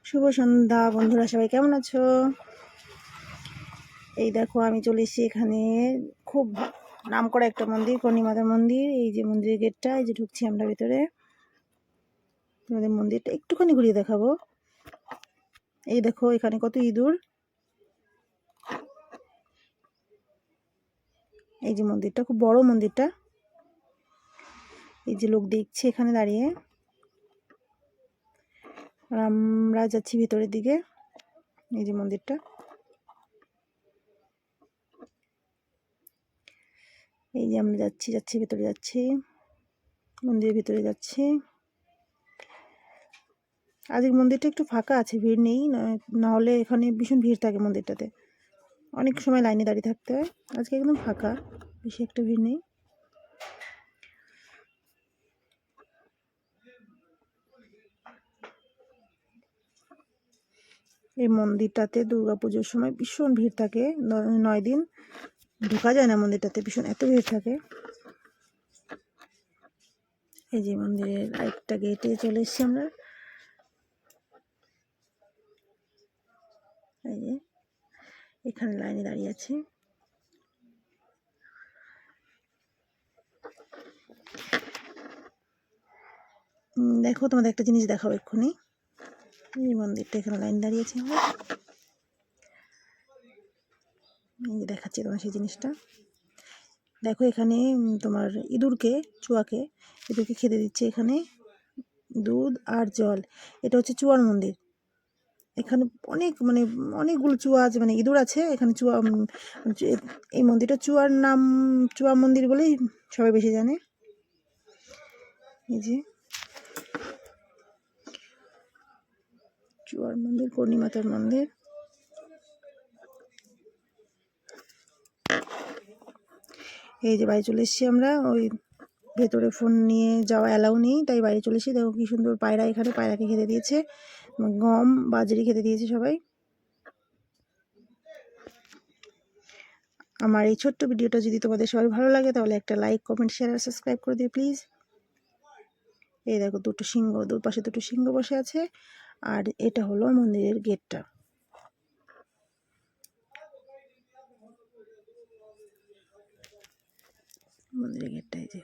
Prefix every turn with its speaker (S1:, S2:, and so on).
S1: শুভ সন্ধ্যা বন্ধুরা, সবাই কেমন আছো? এই দেখো আমি চলে এসেছি এখানে, খুব নামকরা একটা মন্দির, কর্ণিমাতার মন্দির। এই যে মন্দিরের গেটটা, এই যে ঢুকছি আমরা ভিতরে। তোমাদের মন্দিরটা একটুখানি ঘুরিয়ে দেখাবো। এই দেখো এখানে কত ইঁদুর। এই যে মন্দিরটা, খুব বড় মন্দিরটা। এই যে লোক দেখছে এখানে দাঁড়িয়ে। আর আমরা যাচ্ছি ভিতরের দিকে। এই যে মন্দিরটা, এই যে আমরা যাচ্ছি ভিতরে যাচ্ছি, মন্দিরের ভিতরে যাচ্ছি। আজকের মন্দিরটা একটু ফাঁকা আছে, ভিড় নেই, না হলে এখানে ভীষণ ভিড় থাকে মন্দিরটাতে, অনেক সময় লাইনে দাঁড়িয়ে থাকতে হয়। আজকে একদম ফাঁকা, বেশি একটা ভিড় নেই। এই মন্দিরটাতে দুর্গাপুজোর সময় ভীষণ ভিড় থাকে, 9 দিন ঢোকা যায় না মন্দিরটাতে, ভীষণ এত ভিড় থাকে। এই যে মন্দিরের আরেকটা গেটে চলে এসেছি আমরা। এই যে এখানে লাইনে দাঁড়িয়ে আছি। দেখো তোমাদের একটা জিনিস দেখাবো এক্ষুনি। এই মন্দিরটা, এখানে লাইন দাঁড়িয়েছি আমরা। এই যে দেখাচ্ছি তোমার সেই জিনিসটা। দেখো এখানে তোমার ইঁদুরকে খেতে দিচ্ছে এখানে দুধ আর জল। এটা হচ্ছে চুয়ার মন্দির। এখানে অনেকগুলো চুয়া আছে, মানে ইঁদুর আছে এখানে। চুয়া, এই মন্দিরটা চুয়ার নাম, চুয়া মন্দির বলেই সবাই বেশি জানে। এই যে চুয়ার মন্দির, কর্ণিমাতার মন্দির। এই যে বাড়ি চলে এসেছি আমরা। ওই ভেতরে ফোন নিয়ে যাওয়া অ্যালাউ নেই, তাই বাইরে চলে এসেছি। দেখো কি সুন্দর পায়রা, এখানে পায়রাকে খেতে দিয়েছে, গম বাজরি খেতে দিয়েছে সবাই। আমার এই ছোট্ট ভিডিওটা যদি তোমাদের সবাই ভালো লাগে তাহলে একটা লাইক, কমেন্ট, শেয়ার আর সাবস্ক্রাইব করে দিও প্লিজ। এই দেখো দুটো সিংহ, দুপাশে দুটো সিংহ বসে আছে। আর এটা হলো মন্দিরের গেটটা, মন্দিরের গেটটা। এই যে